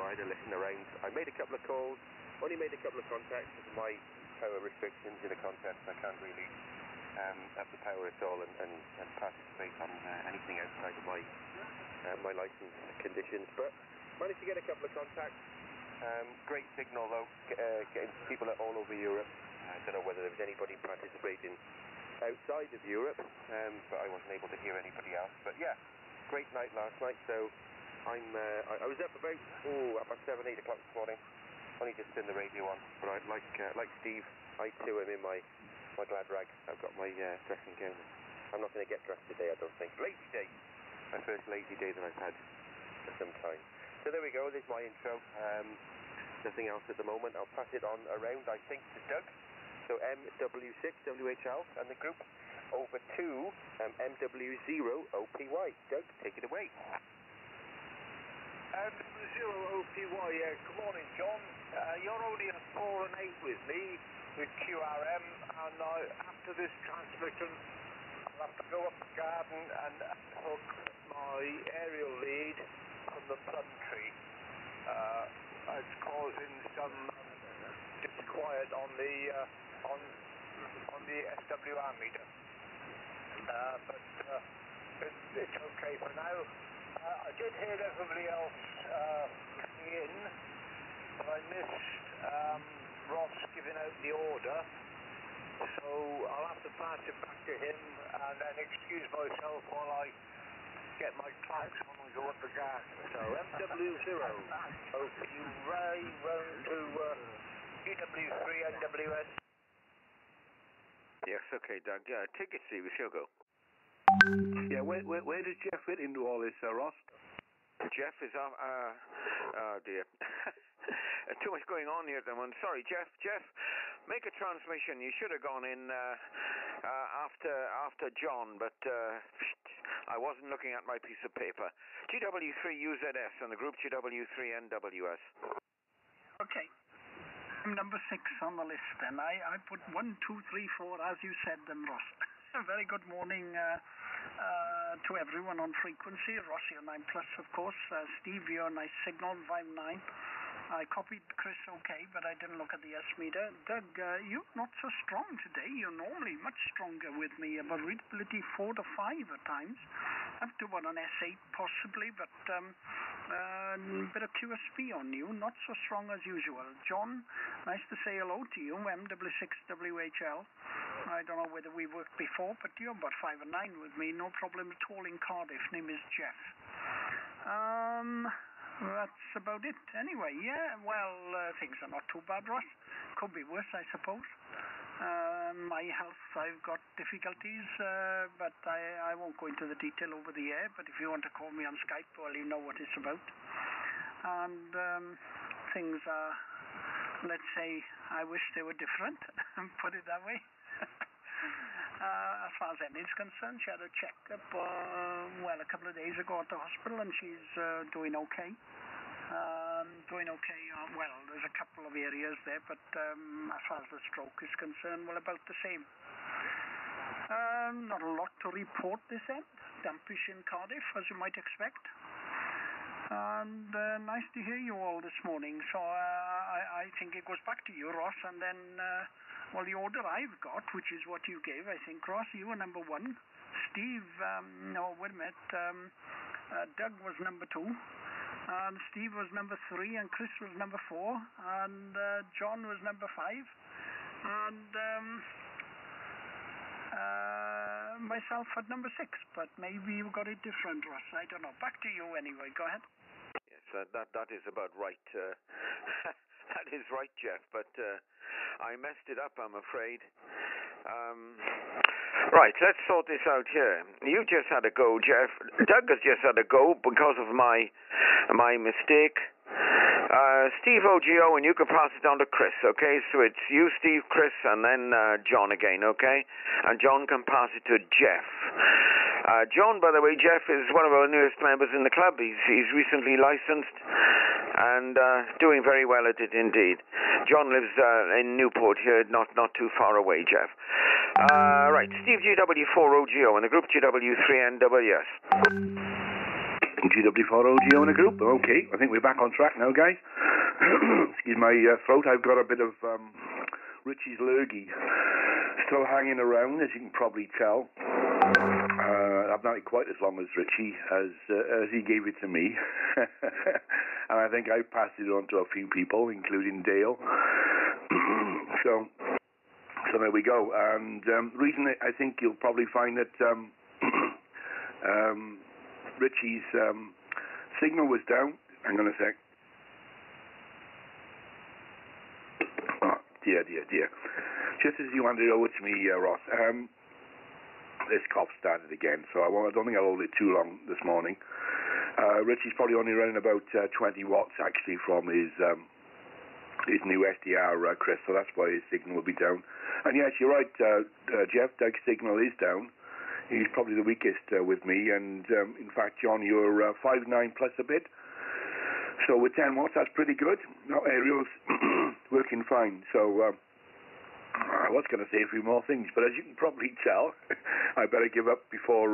I had a listen around. I made a couple of calls, only made a couple of contacts because of my power restrictions in the contest. I can't really have the power at all and participate on anything outside of my license conditions. But managed to get a couple of contacts. Great signal though, getting people all over Europe. I don't know whether there was anybody participating outside of Europe, but I wasn't able to hear anybody else. But yeah, great night last night. So I was up about 7, 8 o'clock this morning. Only just turned the radio on. But like Steve, I too am in my glad rag. I've got my dressing gown. I'm not going to get dressed today, I don't think. Lazy day. My first lazy day that I've had for some time. So there we go. There's my intro. Nothing else at the moment. I'll pass it on around, I think, to Doug. So MW6WHL and the group over to MW0OPY. Doug, take it away. MW0OPY, good morning, John. You're only at 4 and 8 with me with QRM, and after this transmission, I'll have to go up the garden and hook my aerial lead from the plum tree. It's causing some disquiet on the SWR meter, but it's okay for now. I did hear everybody else coming in, but I missed Ross giving out the order, so I'll have to pass it back to him and then excuse myself while I get my clocks on and go up the garden. So MW0, OPU Ray, round to GW3 NWS. Yes, okay, Doug. Take it, Steve. She'll go. Yeah, where does Jeff fit into all this, Ross? Jeff is off. Oh dear. Too much going on here at the moment. Sorry, Jeff. Jeff, make a transmission. You should have gone in after John, but I wasn't looking at my piece of paper. GW3UZS and the group GW3NWS. Okay. I'm number 6 on the list, and I put 1, 2, 3, 4 as you said them, Ross. A very good morning to everyone on frequency. Ross, your 9+, of course. Steve, your nice signal, 5-9. I copied Chris okay, but I didn't look at the S meter. Doug, you're not so strong today. You're normally much stronger with me, about readability 4 to 5 at times. Up to about an S8 possibly, but bit of QSP on you, not so strong as usual. John, nice to say hello to you, MW6WHL. I don't know whether we worked before, but you're about 5 and 9 with me, no problem at all in Cardiff. Name is Jeff. That's about it. Anyway, yeah, well, things are not too bad, Ross. Could be worse, I suppose. My health, I've got difficulties, but I won't go into the detail over the air, but if you want to call me on Skype, well, you know what it's about. And things are, let's say, I wish they were different, put it that way. As far as Emmy's concerned, she had a checkup, a couple of days ago at the hospital, and she's doing okay. Well, there's a couple of areas there, but as far as the stroke is concerned, well, about the same. Not a lot to report this end. Dampish in Cardiff, as you might expect. And nice to hear you all this morning. So I think it goes back to you, Ross, and then, well, the order I've got, which is what you gave, I think, Ross, you were number 1. Steve, no, wait a minute. Doug was number 2. And Steve was number 3, and Chris was number 4, and John was number 5, and myself at number 6, but maybe you got it different, Ross. I don't know. Back to you anyway. Go ahead. Yes, that is about right. That is right, Jeff, but I messed it up, I'm afraid. Right, let's sort this out here. You just had a go, Jeff. Doug has just had a go because of my mistake. Steve OGO, and you can pass it on to Chris, okay? So it's you, Steve, Chris, and then John again, okay? And John can pass it to Jeff. John, by the way, Jeff is one of our newest members in the club. He's recently licensed and doing very well at it indeed. John lives in Newport here, not too far away, Jeff. Right, Steve GW4OGO and the group GW3NWS. GW4OGO in a group. Okay, I think we're back on track now, guys. Excuse my throat. I've got a bit of Richie's lurgy still hanging around, as you can probably tell. I've not had quite as long as Richie, as he gave it to me. And I think I passed it on to a few people, including Dale. So there we go. And reason I think you'll probably find that Richie's signal was down. Hang on a sec. Oh, dear. Just as you handed it over to me, Ross, this cough started again, so I don't think I'll hold it too long this morning. Richie's probably only running about 20 watts, actually, from his new SDR, Chris, so that's why his signal will be down. And yes, you're right, Jeff, Doug's signal is down. He's probably the weakest with me, and in fact, John, you're 5.9 plus a bit. So with 10 watts, that's pretty good. No, aerial's working fine. So I was going to say a few more things, but as you can probably tell, I better give up before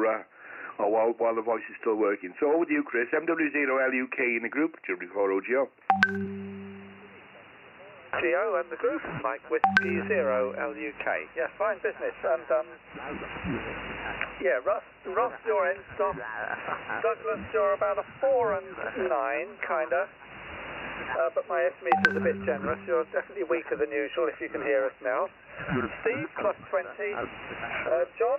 while the voice is still working. So over to you, Chris. MW0LUK in the group, GW4OGO. Geo and the group, Mike Whiskey 0 LUK. Yeah, fine business. And yeah, Ross, your end stop. Douglas, you're about a 4 and 9, kinda. But my estimator's a bit generous. You're definitely weaker than usual, if you can hear us now. Steve, plus 20. John,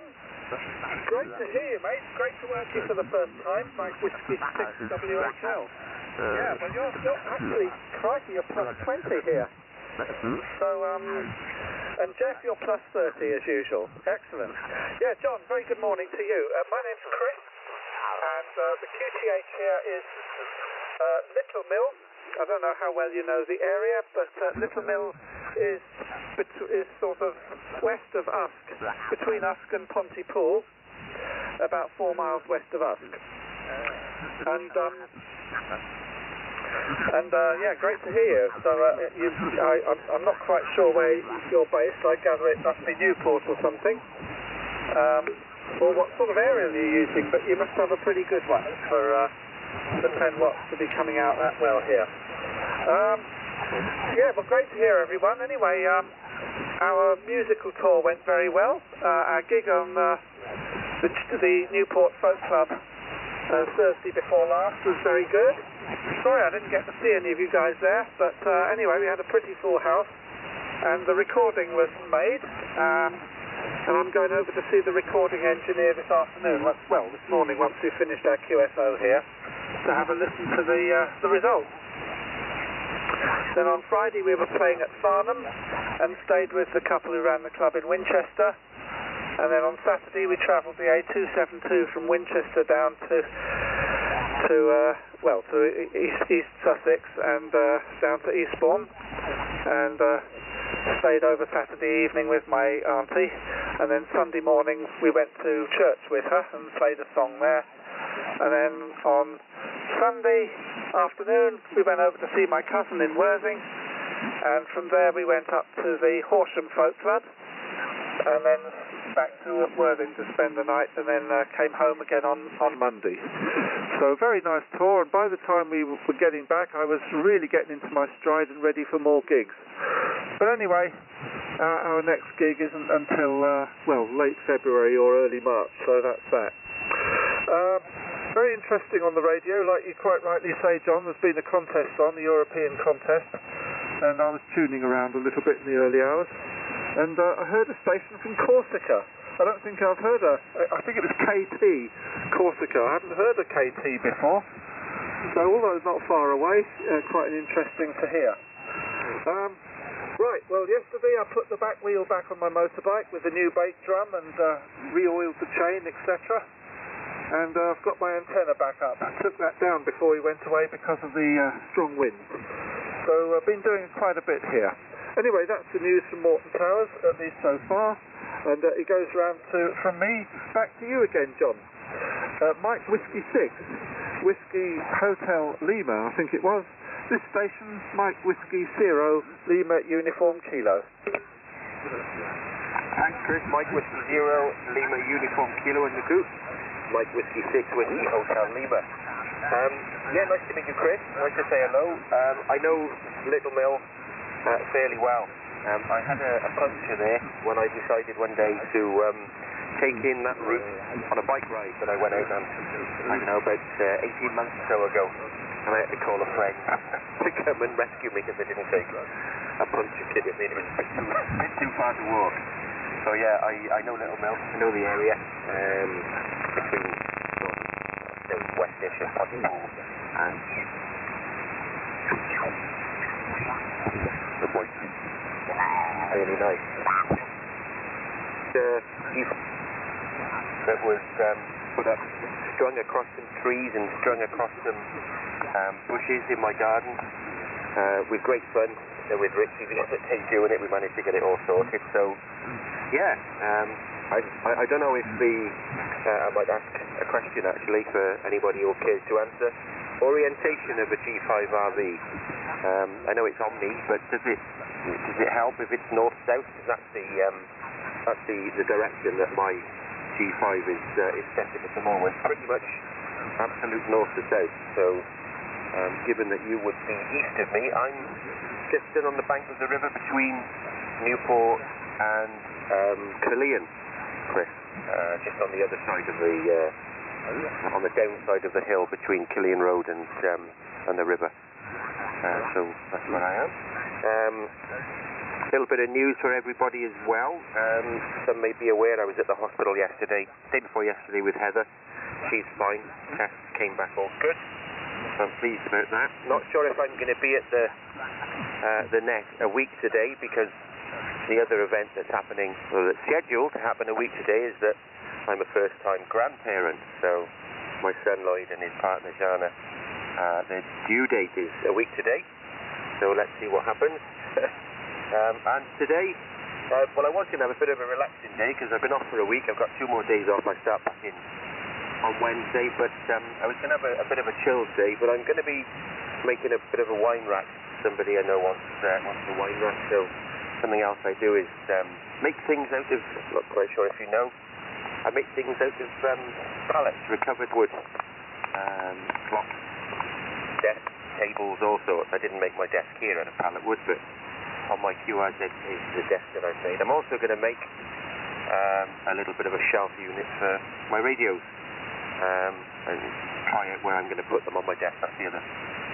great to hear you, mate. Great to work you for the first time. Mike Whiskey 6 WHL. Yeah, well, you're actually, crikey, you're plus 20 here. So, and Jeff, you're plus 30 as usual. Excellent. Yeah, John, very good morning to you. My name's Chris, and the QTH here is Little Mill. I don't know how well you know the area, but Little Mill is sort of west of Usk, between Usk and Pontypool, about 4 miles west of Usk. And yeah, great to hear you. So I'm not quite sure where you're based. I gather it must be Newport or something. Or what sort of area are you using? But you must have a pretty good one for the 10 watts to be coming out that well here. Yeah, well, great to hear everyone. Anyway, our musical tour went very well. Our gig on the Newport Folk Club Thursday before last was very good. Sorry I didn't get to see any of you guys there, but anyway, we had a pretty full house, and the recording was made, and I'm going over to see the recording engineer this afternoon, this morning, once we finished our QSO here, to have a listen to the results. Then on Friday we were playing at Farnham, and stayed with the couple who ran the club in Winchester, and then on Saturday we travelled the A272 from Winchester down to East Sussex and down to Eastbourne, and stayed over Saturday evening with my auntie, and then Sunday morning we went to church with her and played a song there, and then on Sunday afternoon we went over to see my cousin in Worthing, and from there we went up to the Horsham Folk Club, and then back to Worthing to spend the night, and then came home again on Monday. So very nice tour, and by the time we were getting back I was really getting into my stride and ready for more gigs. But anyway, our next gig isn't until late February or early March, so that's that. Very interesting on the radio, like you quite rightly say, John. There's been a contest on, the European contest, and I was tuning around a little bit in the early hours, and I heard a station from Corsica. I don't think I've heard I think it was KT, Corsica. I haven't heard of KT before. So although it's not far away, quite interesting to hear. Right, well yesterday I put the back wheel back on my motorbike with the new brake drum and re-oiled the chain, etc. And I've got my antenna back up. I took that down before we went away because of the strong wind. So I've been doing quite a bit here. Anyway, that's the news from Morton Towers, at least so far. And it goes round from me back to you again, John. Mike Whiskey 6, Whiskey Hotel Lima, I think it was. This station, Mike Whiskey 0, Lima Uniform Kilo. Thanks, Chris. Mike Whiskey 0, Lima Uniform Kilo in the group. Mike Whiskey 6, Whiskey Hotel Lima. Yeah, nice to meet you, Chris. Nice to say hello. I know Little Mill fairly well. I had a puncture there when I decided one day to take in that route on a bike ride that I went out on, I don't know, about 18 months or so ago. And I had to call a friend to come and rescue me because I didn't take a puncture kit with me. It was a bit too far to walk. So yeah, I know Little Mill. I know the area between Westish and Pontypool and the boys. Really nice. That was put up, strung across some trees and strung across some bushes in my garden with great fun with Richie the other day doing it. We managed to get it all sorted. So yeah, I don't know if I might ask a question actually for anybody who cares to answer. Orientation of a G5RV. I know it's Omni, but does it help if it's north-south? That's the direction that my G5 is set in at the moment. Pretty much absolute north to south. So given that you would be east of me, I'm just stood on the bank of the river between Newport and Killeen, Chris. Just on the other side of on the downside of the hill between Killeen Road and the river. So that's where I am. A little bit of news for everybody as well. Some may be aware I was at the hospital day before yesterday with Heather. She's fine. Tests came back all good. So I'm pleased about that. Not sure if I'm going to be at the Net a week today because the other event that's happening, or that's scheduled to happen a week today, is that I'm a first-time grandparent. So my son Lloyd and his partner Jana, their due date is a week today. So let's see what happens. And today, well, I was going to have a bit of a relaxing day because I've been off for a week. I've got 2 more days off. I start back in on Wednesday, but I was going to have a bit of a chill day. But I'm going to be making a bit of a wine rack. Somebody I know wants a wine rack, so something else I do is make things out of, I'm not quite sure if you know, I make things out of pallets, recovered wood, blocks, desks, tables, all sorts. I didn't make my desk here out of pallet wood, but on my QRZ is the desk that I've made. I'm also going to make a little bit of a shelf unit for my radios and try out where I'm going to put them on my desk. That's the other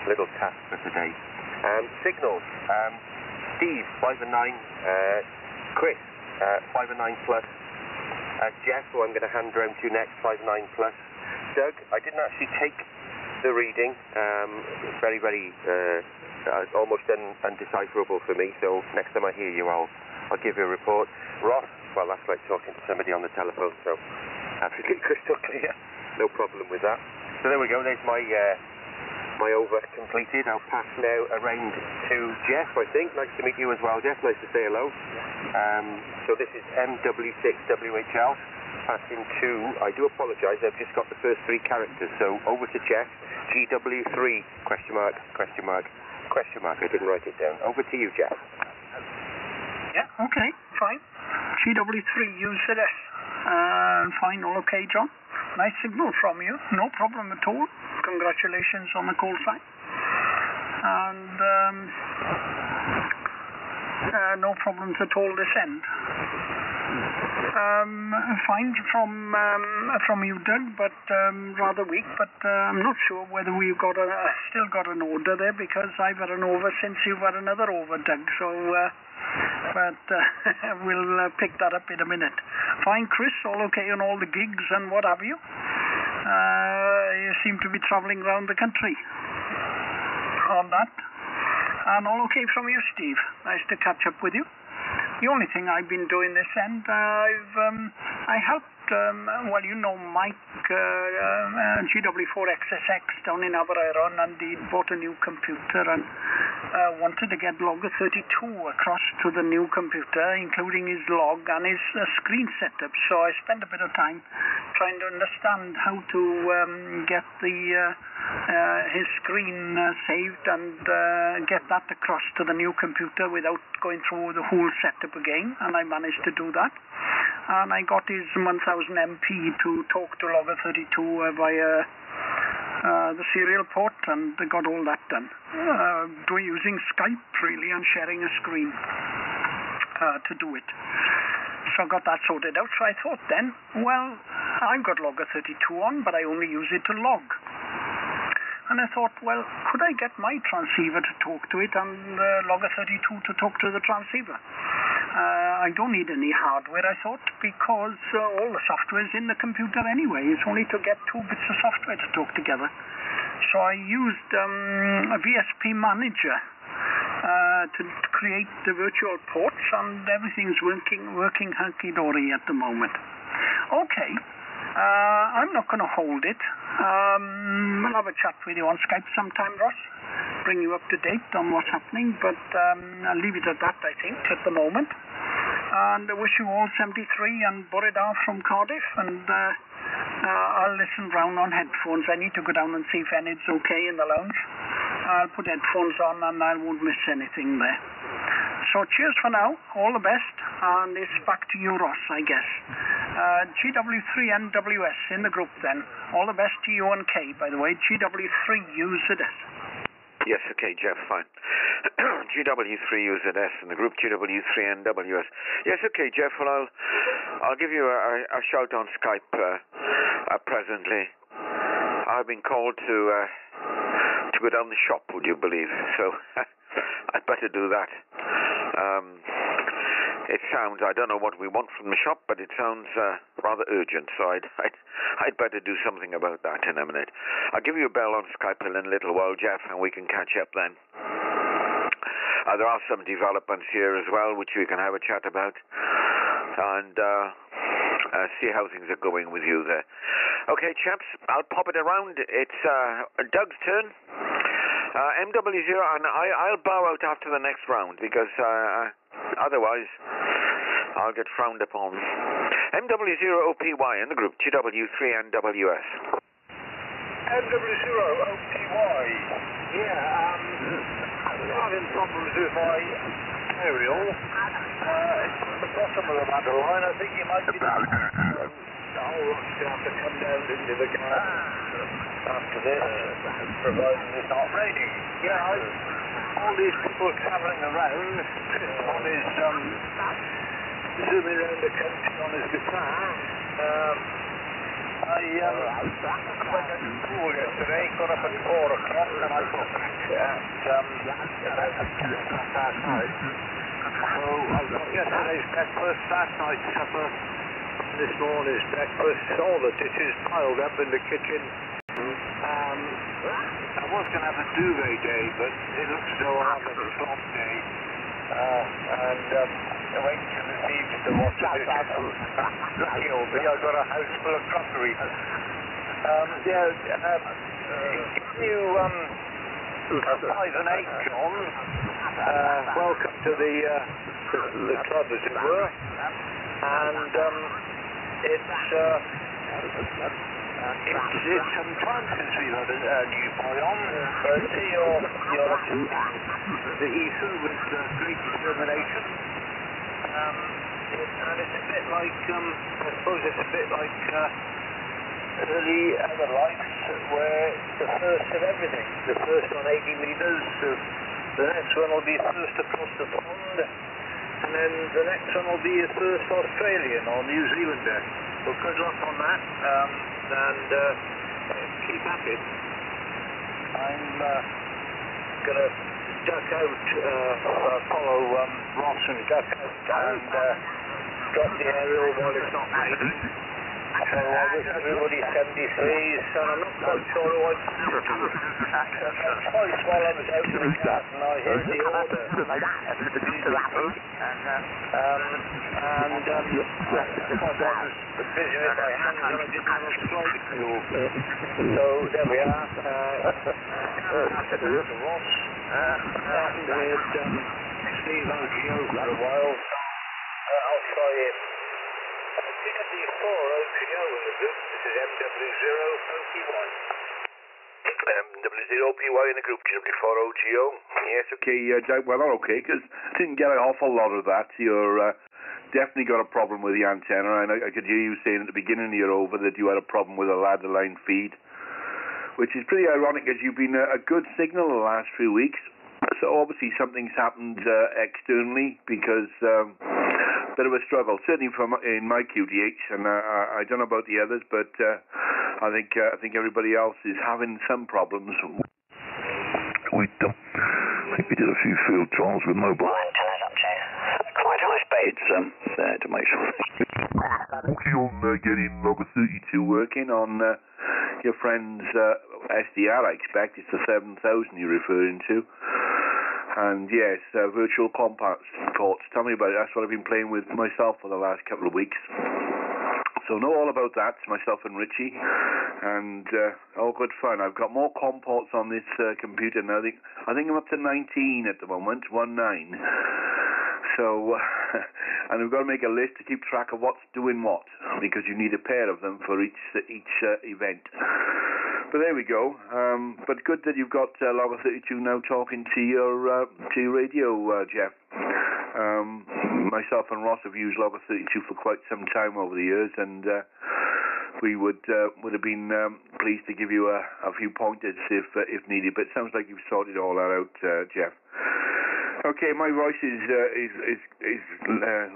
little task for today. Signals. Steve, 5 and 9. Chris, 5 and 9 plus. Jeff, who I'm going to hand round to next, 5 and 9 plus. Doug, I didn't actually take the reading. Very, very almost undecipherable for me. So next time I hear you, I'll give you a report. Ross, well, that's like talking to somebody on the telephone. So absolutely crystal clear. No problem with that. So there we go. There's my over completed. I'll pass now around to Jeff, I think. Nice to meet you as well, Jeff. Nice to say hello. So this is MW6WHL. Passing to, I do apologise, I've just got the first 3 characters. So over to Jeff. GW3, question mark, question mark, question mark. I didn't write it down. Over to you, Jeff. Yeah, okay, fine. GW3, you said yes. Fine, all okay, John. Nice signal from you. No problem at all. Congratulations on the call sign. And no problems at all this end. Fine from you, Doug, but rather weak. But I'm not sure whether we've still got an order there because I've had an over since you've had another over, Doug. So, but we'll pick that up in a minute. Fine, Chris, all okay on all the gigs and what have you? You seem to be travelling around the country on that. And all okay from you, Steve. Nice to catch up with you. The only thing I've been doing this end, I helped, well, you know, Mike, GW4XSX down in Aberairon, and he bought a new computer and wanted to get logger 32 across to the new computer, including his log and his screen setup. So I spent a bit of time trying to understand how to get his screen saved and get that across to the new computer without going through the whole setup again, and I managed to do that. And I got his 1000 MP to talk to logger 32 via the serial port, and got all that done. We're using Skype really and sharing a screen to do it. So I got that sorted out. So I thought then, well, I've got Logger 32 on, but I only use it to log. And I thought, well, could I get my transceiver to talk to it and Logger 32 to talk to the transceiver? I don't need any hardware, I thought, because all the software is in the computer anyway. It's only to get 2 bits of software to talk together. So I used a VSP manager to create the virtual ports, and everything's working hunky-dory at the moment. Okay, I'm not going to hold it. I'll have a chat with you on Skype sometime, Ross. Bring you up to date on what's happening, but I'll leave it at that, I think, at the moment. And I wish you all 73 and Boridar from Cardiff, and I'll listen round on headphones. I need to go down and see if Enid's okay in the lounge. I'll put headphones on and I won't miss anything there. So cheers for now, all the best, and it's back to you, Ross, I guess. GW3NWS in the group then. All the best to you and Kay, by the way. GW3UZS. Yes, okay, Jeff, fine. GW3UZS in the group, GW3NWS. Yes, okay, Jeff, well, I'll give you a shout on Skype presently. I've been called to go down the shop, would you believe? So I'd better do that. It sounds, I don't know what we want from the shop, but it sounds rather urgent, so I'd better do something about that in a minute. I'll give you a bell on Skype in a little while, Jeff, and we can catch up then. There are some developments here as well, which we can have a chat about, and see how things are going with you there. Okay, chaps, I'll pop it around. It's Doug's turn. MW0, and I'll bow out after the next round, because otherwise I'll get frowned upon. MW0OPY in the group, GW3NWS. MW0OPY. Yeah, I'm having problems with my aerial. It's at the bottom of the ladder line. I think you might be down. I'll have to come down into the garden after this, provided it's not raining. Yeah, all these people travelling around. One is zooming around the country on his guitar. I went to school yesterday, got up at 4 o'clock, and I got back at last night. So I got yesterday's breakfast, last night's supper, this morning's breakfast, all the dishes piled up in the kitchen. I was going to have a duvet day, but it looks as though I'll have a flop day. And wait till this evening to watch the dishes. Lucky old me, I've got a house full of crockery. Can you 5 and 8, John? Welcome to the club, as it were. And it's some time since we've had a new boy on. See the ether with great determination. And it's a bit like, I suppose it's a bit like early other lives, where the first of everything. The first on 80 metres, the next one will be first across the pond, and then the next one will be a first Australian or New Zealander. Well, good luck on that, and keep at it. I'm going to duck out, follow Ross and duck out, and drop the aerial while it's not raining. So I wish everybody 73s, and I'm not quite sure who I'm twice while I was out in the garden, I hit the order. And I was busy with my hands, and I didn't have a slide wheel. So there we are. After that, Ross, and with Steve OGO for a while. I'll try it. GW4 OGO in the group. This is MW0OPY. MW0OPY in the group, GW4 OGO. Yes, okay, Jack, well, not okay, because I didn't get an awful lot of that. You're definitely got a problem with the antenna, and I could hear you saying at the beginning of your over that you had a problem with a ladder line feed, which is pretty ironic as you've been a good signal the last few weeks. So obviously something's happened externally, because bit of a struggle, certainly in my QTH, and I don't know about the others, but I think everybody else is having some problems. I think we did a few field trials with mobile antennas up to quite high speeds to make sure. Working on getting Logger 32 working on your friend's SDR, I expect. It's the 7000 you're referring to. And yes, virtual compact ports. Tell me about it. That's what I've been playing with myself for the last couple of weeks. So know all about that, myself and Richie, and all good fun. I've got more COM ports on this computer now. I think I'm up to 19 at the moment, 19. So, and we've got to make a list to keep track of what's doing what, because you need a pair of them for each event. But there we go. But good that you've got Logger 32 now talking to your radio, Jeff. Myself and Ross have used Logger 32 for quite some time over the years, and we would have been pleased to give you a few pointers if needed. But it sounds like you've sorted all that out, Jeff. Okay, my voice is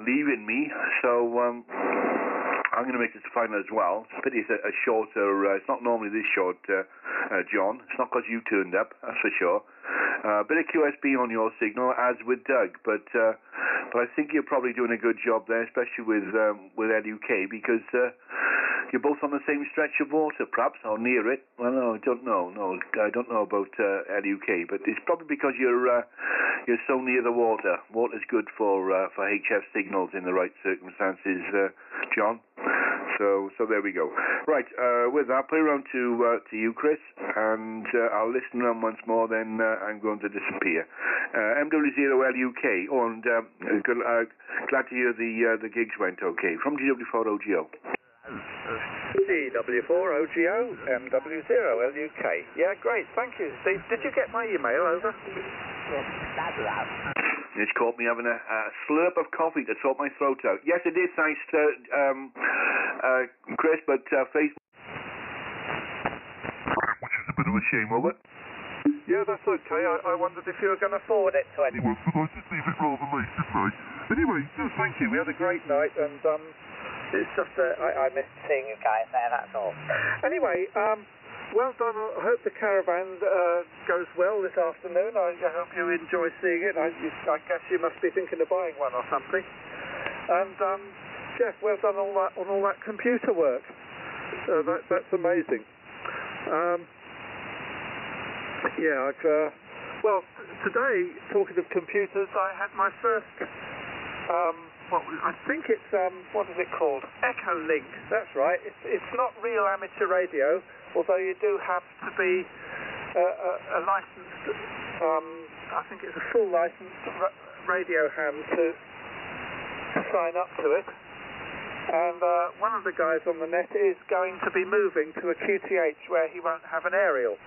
leaving me, so I'm going to make this final as well. It's a pity it's a shorter. It's not normally this short, John. It's not because you turned up, that's for sure. Bit of QSB on your signal, as with Doug, but I think you're probably doing a good job there, especially with LUK, because you're both on the same stretch of water, perhaps, or near it. Well, no, I don't know. No, I don't know about LUK, but it's probably because you're so near the water. Water's good for HF signals in the right circumstances, John. So there we go. Right, with that, play around to you, Chris, and I'll listen around once more, then I'm going to disappear. MW0LUK, and glad to hear the gigs went okay. From GW4OGO. GW4OGO, MW0LUK. Yeah, great, thank you, Steve. Did you get my email over? It's caught me having a slurp of coffee to sort my throat out. Yes, it is, thanks, Chris, but Facebook... Which is a bit of a shame of it. Yeah, that's okay. I wondered if you were going to forward it to anyone. Well, I just leave it rather late, didn't I? Anyway, thank you. We had a great night, and it's just I missed seeing you guys there, that's all. Anyway, well done. I hope the caravan goes well this afternoon. I hope you enjoy seeing it. I guess you must be thinking of buying one or something. And Jeff, well done on all that computer work. That's amazing. Yeah, well, today, talking of computers, I had my first, I think it's, what is it called? Echo Link, that's right. It's not real amateur radio, although you do have to be a licensed, I think it's a full licensed radio ham to sign up to it. And one of the guys on the net is going to be moving to a QTH where he won't have an aerial.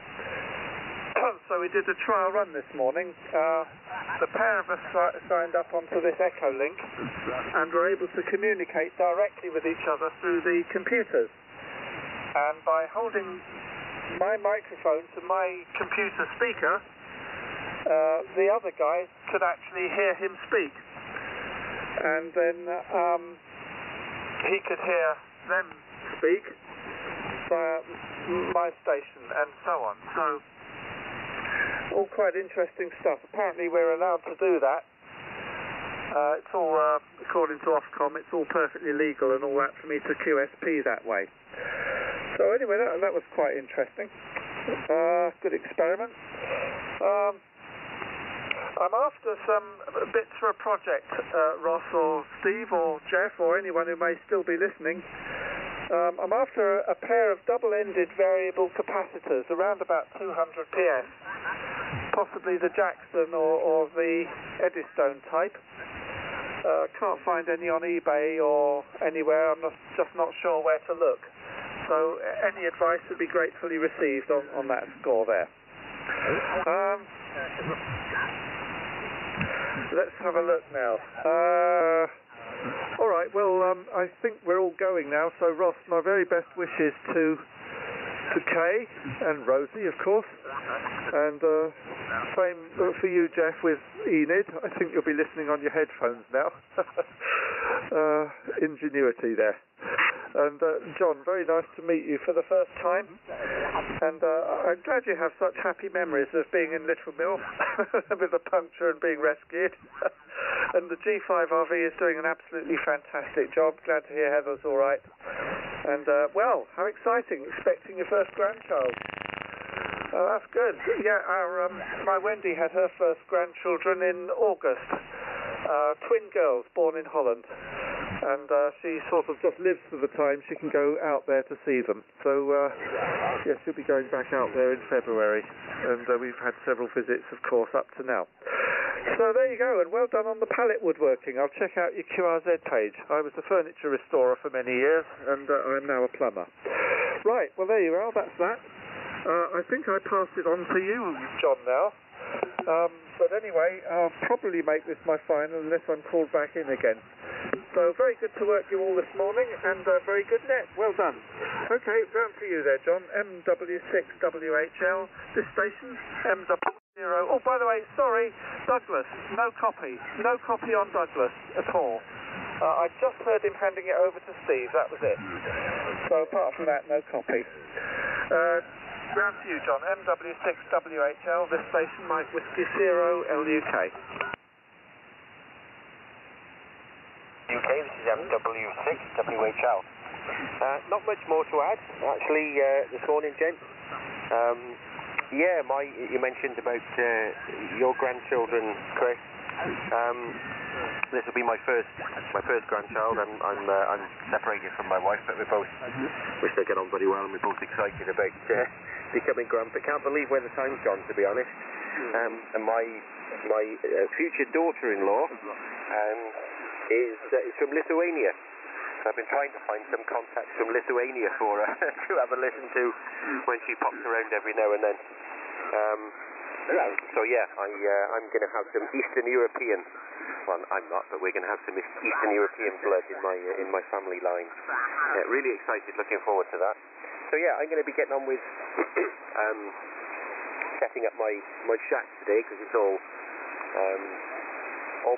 So we did a trial run this morning. The pair of us signed up onto this Echo Link and were able to communicate directly with each other through the computers. And by holding my microphone to my computer speaker, the other guys could actually hear him speak. And then he could hear them speak via my station and so on. So all quite interesting stuff. Apparently we're allowed to do that. It's all, according to Ofcom, it's all perfectly legal and all that for me to QSP that way. So anyway, that was quite interesting. Good experiment. I'm after some bits for a project, Ross or Steve or Jeff or anyone who may still be listening. I'm after a pair of double-ended variable capacitors around about 200 PS. Possibly the Jackson or the Eddystone type. Can't find any on eBay or anywhere. I'm just not sure where to look. So any advice would be gratefully received on that score there. Let's have a look now. All right, well, I think we're all going now. So, Ross, my very best wishes to to Kay and Rosie, of course, and same for you, Jeff, with Enid. I think you'll be listening on your headphones now. Ingenuity there. And John, very nice to meet you for the first time, and I'm glad you have such happy memories of being in Little Mill with a puncture and being rescued. And the G5RV is doing an absolutely fantastic job. Glad to hear Heather's all right. And well, how exciting! Expecting your first grandchild. Oh, that's good. Yeah, my Wendy had her first grandchildren in August. Twin girls born in Holland. And she sort of just lives for the time she can go out there to see them. So, yes, she'll be going back out there in February. And we've had several visits, of course, up to now. So there you go, and well done on the pallet woodworking. I'll check out your QRZ page. I was a furniture restorer for many years, and I'm now a plumber. Right, well, there you are. That's that. I think I passed it on to you, John, now. But anyway, I'll probably make this my final unless I'm called back in again. So very good to work you all this morning, and very good net. Well done. Okay, down to you there, John. MW6WHL. This station, MW0. Oh, by the way, sorry, Douglas. No copy. No copy on Douglas at all. I just heard him handing it over to Steve. That was it. So apart from that, no copy. Round to you, John. MW6WHL. This station, Mike Whiskey 0 LUK. UK, this is MW6WHL. Not much more to add, actually, this morning, gents. Yeah, you mentioned about your grandchildren, Chris. This will be my first grandchild. I'm separated from my wife, but we both wish they get on very well, and we're both excited about becoming grandpa. Can't believe where the time's gone, to be honest. And my future daughter-in-law is from Lithuania. I've been trying to find some contacts from Lithuania for her to have a listen to when she pops around every now and then. So yeah, I'm going to have some Eastern European. Well, I'm not, but we're going to have some Eastern European blood in my family line. Really excited, looking forward to that. So yeah, I'm going to be getting on with setting up my shack today, because it's all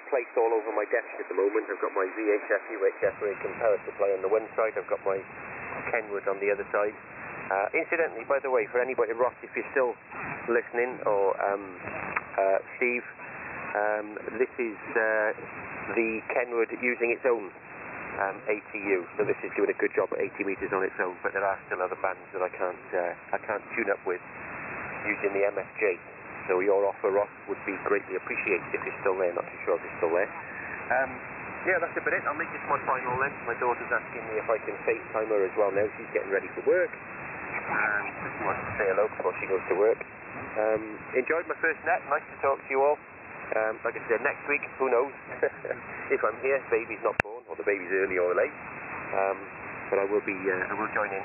placed all over my desk at the moment. I've got my VHF, UHF rig and power supply on the one side. I've got my Kenwood on the other side. Incidentally, by the way, for anybody, Ross, if you're still listening, or Steve, this is the Kenwood using its own ATU. So this is doing a good job at 80 meters on its own. But there are still other bands that I can't tune up with using the MFJ. So your offer, Ross, would be greatly appreciated if you're still there. Not too sure if you're still there. Yeah, that's about it. I'll make this my final then. My daughter's asking me if I can FaceTime her as well now. She's getting ready for work. She wants to say hello before she goes to work. Enjoyed my first net. Nice to talk to you all. Like I said, next week, who knows if I'm here. Baby's not born, or the baby's early or late. But I will join in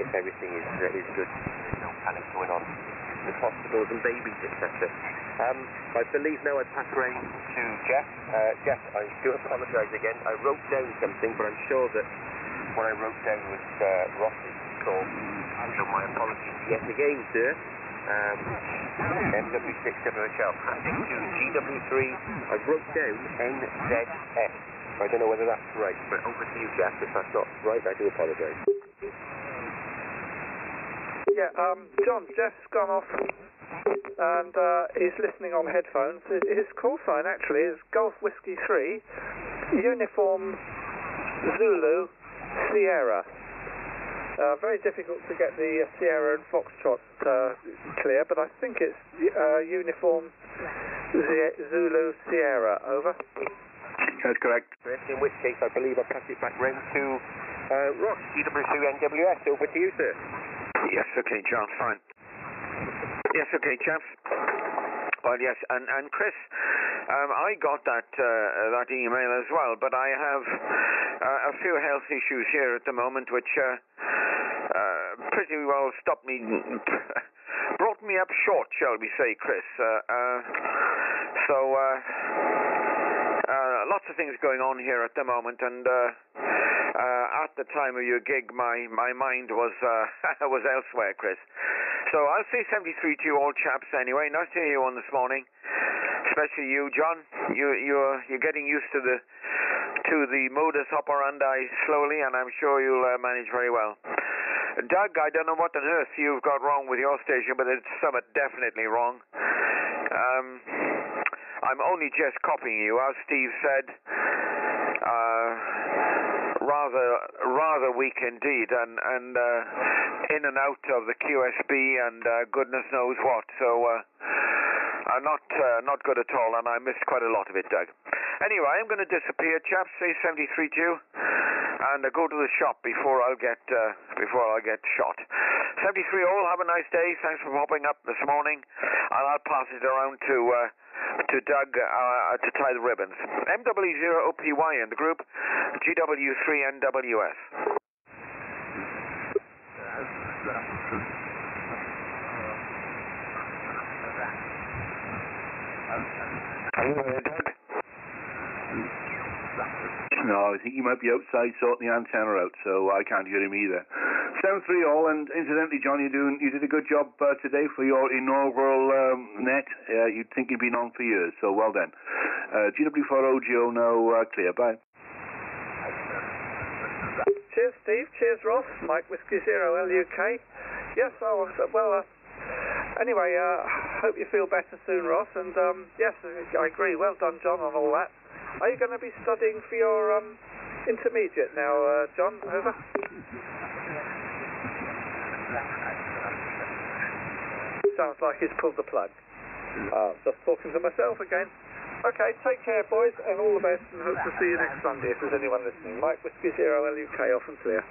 if everything is good. There's no panic going on with hospitals and babies, etc. I believe now I pass round to Jeff. Jeff, I do apologise again. I wrote down something, but I'm sure that what I wrote down was Ross's call. So my apologies yet again, sir. MW6WHL passing to GW3. I wrote down NZS. I don't know whether that's right, but over to you, Jeff. If that's not right, I do apologise. Yeah, John, Jeff's gone off and he's listening on headphones. His call sign actually is Golf Whiskey 3 Uniform Zulu Sierra. Very difficult to get the Sierra and Foxtrot clear, but I think it's Uniform Zulu Sierra. Over. That's correct. In which case, I believe I'll pass it back round to Ross, GW2NWS. Over to you, sir. Yes, okay, John, fine. Yes, okay, chaps. Well, yes, and Chris, I got that email as well, but I have a few health issues here at the moment, which pretty well brought me up short, shall we say, Chris. So lots of things going on here at the moment, and at the time of your gig, my mind was was elsewhere, Chris. So I'll say 73 to you all chaps anyway. Nice to hear you on this morning, especially you, John. You're getting used to the modus operandi slowly, and I'm sure you'll manage very well. Doug, I don't know what on earth you've got wrong with your station, but it's something definitely wrong. I'm only just copying you, as Steve said. Rather weak indeed, and in and out of the QSB and goodness knows what. So not good at all, and I missed quite a lot of it, Doug. Anyway, I'm going to disappear, chaps. Say 73 to you, and go to the shop before I'll get shot. 73 all. Have a nice day. Thanks for popping up this morning, and I'll pass it around to Doug to tie the ribbons. MW0OPY in the group, GW3NWS. Doug? No, I think you might be outside sorting the antenna out, so I can't hear him either. 7-3 all, and incidentally, John, you did a good job today for your inaugural net. You'd think you'd been on for years, so well done. GW4OGO now clear. Bye. Cheers, Steve. Cheers, Ross. Mike Whiskey Zero LUK. Yes, anyway, hope you feel better soon, Ross. And yes, I agree. Well done, John, on all that. Are you going to be studying for your intermediate now, John? Over. Sounds like he's pulled the plug. Just talking to myself again. Okay, take care, boys, and all the best, and hope to see you next Sunday if there's anyone listening. Mike Whiskey Zero LUK, off and clear.